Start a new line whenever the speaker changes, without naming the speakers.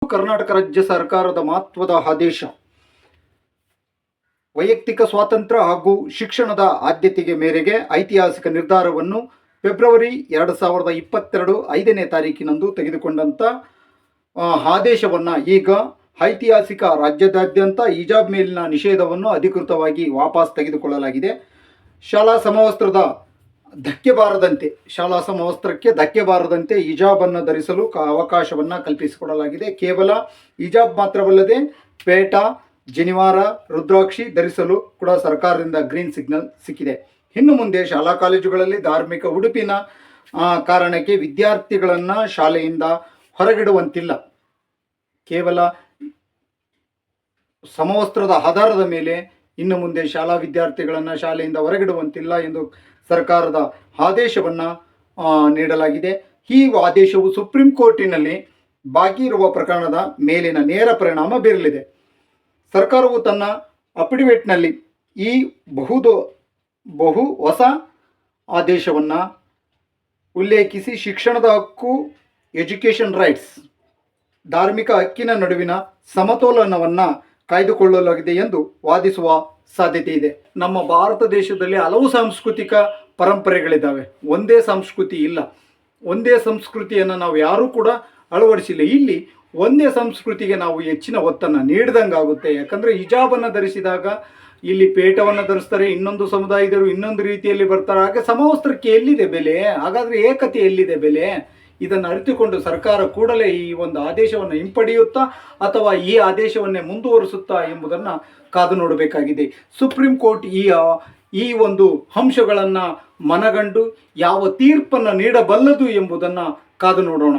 ಕರ್ನಾಟಕ ರಾಜ್ಯ ಸರ್ಕಾರದ ಮಹತ್ವದ ಆದೇಶ. ವೈಯಕ್ತಿಕ ಸ್ವಾತಂತ್ರ್ಯ ಹಾಗೂ ಶಿಕ್ಷಣದ ಆದ್ಯತೆಗೆ ಮೇರೆಗೆ ಐತಿಹಾಸಿಕ ನಿರ್ಧಾರವನ್ನು ಫೆಬ್ರವರಿ 2022 5ನೇ ತಾರೀಕಿನಂದು ತೆಗೆದುಕೊಂಡಂಥ ಆದೇಶವನ್ನು ಈಗ ಐತಿಹಾಸಿಕ ರಾಜ್ಯದಾದ್ಯಂತ ಹಿಜಾಬ್ ಮೇಲಿನ ನಿಷೇಧವನ್ನು ಅಧಿಕೃತವಾಗಿ ವಾಪಸ್ ತೆಗೆದುಕೊಳ್ಳಲಾಗಿದೆ. ಶಾಲಾ ಸಮವಸ್ತ್ರಕ್ಕೆ ಧಕ್ಕೆ ಬಾರದಂತೆ ಹಿಜಾಬನ್ನು ಧರಿಸಲು ಅವಕಾಶವನ್ನು ಕಲ್ಪಿಸಿಕೊಡಲಾಗಿದೆ. ಕೇವಲ ಹಿಜಾಬ್ ಮಾತ್ರವಲ್ಲದೆ ಪೇಟಾ, ಜನಿವಾರ, ರುದ್ರಾಕ್ಷಿ ಧರಿಸಲು ಕೂಡ ಸರ್ಕಾರದಿಂದ ಗ್ರೀನ್ ಸಿಗ್ನಲ್ ಸಿಕ್ಕಿದೆ. ಇನ್ನು ಮುಂದೆ ಶಾಲಾ ಕಾಲೇಜುಗಳಲ್ಲಿ ಧಾರ್ಮಿಕ ಉಡುಪಿನ ಕಾರಣಕ್ಕೆ ವಿದ್ಯಾರ್ಥಿಗಳನ್ನು ಶಾಲೆಯಿಂದ ಹೊರಗಿಡುವಂತಿಲ್ಲ. ಕೇವಲ ಸಮವಸ್ತ್ರದ ಆಧಾರದ ಮೇಲೆ ಇನ್ನು ಮುಂದೆ ಶಾಲಾ ವಿದ್ಯಾರ್ಥಿಗಳನ್ನು ಶಾಲೆಯಿಂದ ಹೊರಗಿಡುವಂತಿಲ್ಲ ಎಂದು ಸರ್ಕಾರದ ಆದೇಶವನ್ನು ನೀಡಲಾಗಿದೆ. ಈ ಆದೇಶವು ಸುಪ್ರೀಂ ಕೋರ್ಟಿನಲ್ಲಿ ಬಾಕಿ ಇರುವ ಪ್ರಕರಣದ ಮೇಲಿನ ನೇರ ಪರಿಣಾಮ ಬೀರಲಿದೆ. ಸರ್ಕಾರವು ತನ್ನ ಅಫಿಡವಿಟ್ನಲ್ಲಿ ಈ ಬಹು ಹೊಸ ಆದೇಶವನ್ನು ಉಲ್ಲೇಖಿಸಿ ಶಿಕ್ಷಣದ ಹಕ್ಕು, ಎಜುಕೇಷನ್ ರೈಟ್ಸ್, ಧಾರ್ಮಿಕ ಹಕ್ಕಿನ ನಡುವಿನ ಸಮತೋಲನವನ್ನು ಕಾಯ್ದುಕೊಳ್ಳಲಾಗಿದೆ ಎಂದು ವಾದಿಸುವ ಸಾಧ್ಯತೆ ಇದೆ. ನಮ್ಮ ಭಾರತ ದೇಶದಲ್ಲಿ ಹಲವು ಸಾಂಸ್ಕೃತಿಕ ಪರಂಪರೆಗಳಿದ್ದಾವೆ. ಒಂದೇ ಸಂಸ್ಕೃತಿ ಇಲ್ಲ. ಒಂದೇ ಸಂಸ್ಕೃತಿಯನ್ನು ನಾವು ಯಾರೂ ಕೂಡ ಅಳವಡಿಸಿಲ್ಲ. ಇಲ್ಲಿ ಒಂದೇ ಸಂಸ್ಕೃತಿಗೆ ನಾವು ಹೆಚ್ಚಿನ ಒತ್ತನ್ನು ನೀಡಿದಂಗೆ ಆಗುತ್ತೆ. ಯಾಕಂದರೆ ಹಿಜಾಬನ್ನು ಧರಿಸಿದಾಗ ಇಲ್ಲಿ ಪೇಟವನ್ನು ಧರಿಸ್ತಾರೆ, ಇನ್ನೊಂದು ಸಮುದಾಯದವರು ಇನ್ನೊಂದು ರೀತಿಯಲ್ಲಿ ಬರ್ತಾರೆ. ಹಾಗೆ ಸಮವಸ್ತ್ರಕ್ಕೆ ಎಲ್ಲಿದೆ ಬೆಲೆ? ಹಾಗಾದರೆ ಏಕತೆ ಎಲ್ಲಿದೆ ಬೆಲೆ? ಇದನ್ನು ಅರಿತುಕೊಂಡು ಸರ್ಕಾರ ಕೂಡಲೇ ಈ ಒಂದು ಆದೇಶವನ್ನು ಹಿಂಪಡೆಯುತ್ತಾ ಅಥವಾ ಈ ಆದೇಶವನ್ನೇ ಮುಂದುವರಿಸುತ್ತಾ ಎಂಬುದನ್ನು ಕಾದು ನೋಡಬೇಕಾಗಿದೆ. ಸುಪ್ರೀಂ ಕೋರ್ಟ್ ಈ ಒಂದು ಅಂಶಗಳನ್ನು ಮನಗಂಡು ಯಾವ ತೀರ್ಪನ್ನು ನೀಡಬಲ್ಲದು ಎಂಬುದನ್ನು ಕಾದು ನೋಡೋಣ.